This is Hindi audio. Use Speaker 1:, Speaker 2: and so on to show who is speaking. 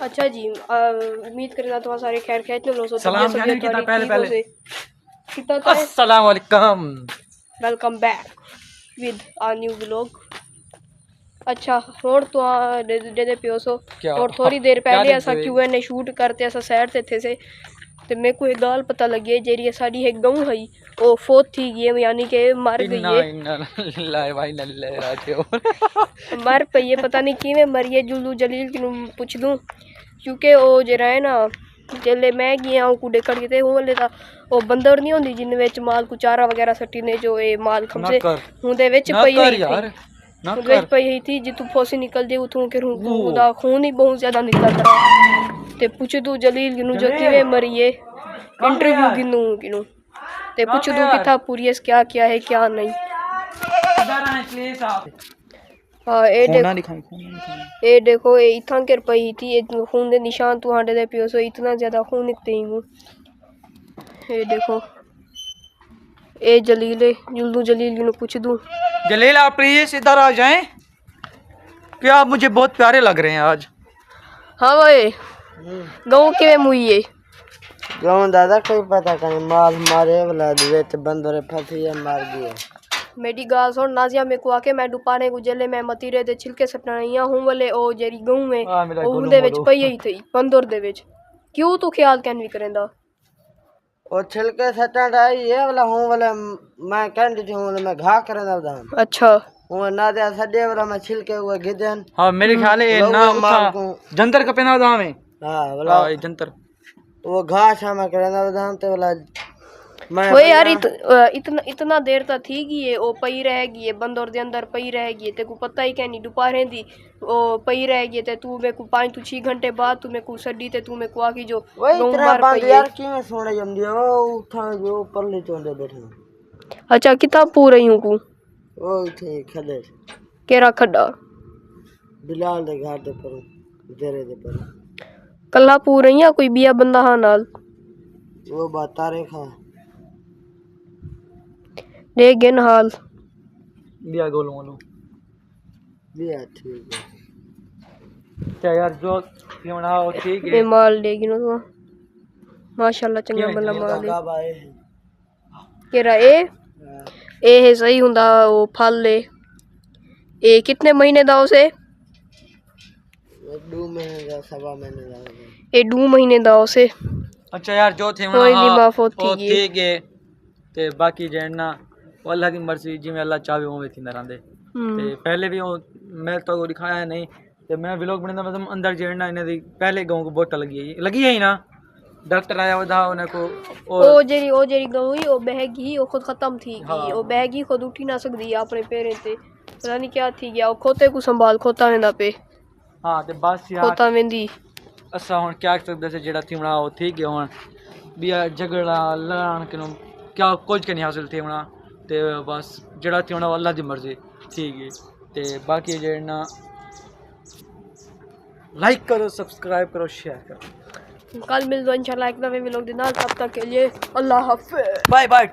Speaker 1: अच्छा जी, उम्मीद करना तुम्हारा सारे खैर खैर लो
Speaker 2: सलाम कहने की था पहले
Speaker 1: कितना तो है।
Speaker 2: अस्सलाम वालेकुम,
Speaker 1: welcome back with a new vlog. अच्छा और तो दे पियो सो और थोड़ी देर पहले ऐसा Q&A शूट करते ऐसा सैर से थे से तो मेरे को एक गाल पता लगी है जेरी साड़ी एक गाँव है वो फोत थी गई यानी कि मर गई है मर पई है पता नहीं किवें मरी है। जुलू जलील की पूछ दूं क्योंकि वो जरा है ना जेले मैं गया हूँ कूड़े कड़ के हूँ वाले था वो बंदर नहीं होंदी जिन विच माल को चारा वगैरह सट्टी ने जो ये माल खमसे हूं दे विच पई हुई थी जितू फोसी निकल दे उतू के रूह दा खून ही बहुत ज्यादा निकल रहा ते पूछ दू जलील गिनू जो किवें मरी है इंटरव्यू गिनू ते पूछ दू कि था पूरी क्या क्या है क्या नहीं। हाँ ये देखो ये इतना कर पई थी खून दे निशान तू हांडे दे पियो सो इतना ज्यादा खून निकते ही ये देखो ए जलील जुल्लू जलील गिनू पूछ दूं
Speaker 2: जलील आप प्लीज इधर आ जाएं, क्या आप मुझे बहुत प्यारे लग रहे हैं आज।
Speaker 1: हाँ भाई गाँव के मुई है
Speaker 3: गाँव दादा कोई पता नहीं माल मारे वाला वेच बंदरे फंसी है मार दिया।
Speaker 1: मेरी गाल सुन नाजिया में को आके मैं दुपाने गुजले में मतीरे दे छिलके सटनाइया हूं वाले ओ जेरी गाँव में ओ दे विच पई ही थी बंदर दे विच क्यों तू ख्याल कैन भी करेंदा
Speaker 3: ओ छिलके सटन आई ये वाला हूं वाले मैं कैंडी थी हूं मैं घा करेंदा उदा। अच्छा वो ना दे सडे वाला मैं छिलके हुए गिदन।
Speaker 2: हां मेरे ख्याल है ना उठा जंतर का पेना दा में। हां वाला जंतर
Speaker 3: वो घा शामा करेंदा उदा ते वाला
Speaker 1: वो यार इतना देर तक थी गई है वो पई रह गई है बंदर दे अंदर पई रह गई है ते को पता ही कहनी दोपहर दी वो पई रह गई ते तू मेरे को 5 to 6 घंटे बाद तू मेरे को सड्डी ते तू मेरे को आकी जो
Speaker 3: मार पई यार किवें सोने जंदी ओ उठा जो ऊपर ले चोंदे बैठे।
Speaker 1: अच्छा किताब पूरी हूं को
Speaker 3: ओ थे खडे
Speaker 1: केरा खड्डा
Speaker 3: बिलाल दे घर दे पर जेरे दे पर
Speaker 1: कल्ला पूरी या कोई बिया बंदा हां नाल
Speaker 3: वो बता रे खा
Speaker 1: ले गेन हाल
Speaker 2: बिया गोलो वालो
Speaker 3: बिया ठीक है
Speaker 2: क्या यार जो क्योंना हो ठीक है
Speaker 1: ये माल ले गिनो तो माशाल्लाह चंगा भला माल है केरा ए है सही हुंदा वो फल ले ए कितने महीने दा उसे
Speaker 3: 2 महीने दा 7 महीने दा
Speaker 1: ए 2 महीने दा उसे।
Speaker 2: अच्छा यार जो थे
Speaker 1: वना
Speaker 2: वो ठीक है ते बाकी जेना अल्लाह की मर्जी जिवें अल्लाह चाहे उवें थी रहंदे ते पहले भी मैं तो दिखाया नहीं ते मैं व्लॉग बनांदा मतलब अंदर जेड़ना इने दी पहले गांव को बोतल लगी है ही ना डॉक्टर आया वदा उन्हें को ओ जेरी गई ओ बहगी ओ खुद खत्म थी गई ओ बहगी खुद उठी ना सकदी अपने पैरें ते पता नहीं क्या थी गया ओ खोते को संभाल खोता वेंदा पे। हां ते बस यार खोता वेंदी असा हुन क्या कर सकदे से जेड़ा थी ओ ठीक है हुन बिया झगड़ा लड़ान के क्या कुछ के नहीं हासिल थे होना ते बस जड़ा थी होना अल्लाह दी मर्जी ठीक है ते बाकी जेना लाइक करो सब्सक्राइब करो शेयर करो।
Speaker 1: कल मिल दो इंशाल्लाह एक नवे व्लॉग दे नाल तब तक के लिए अल्लाह हाफिज़
Speaker 2: बाय बाय।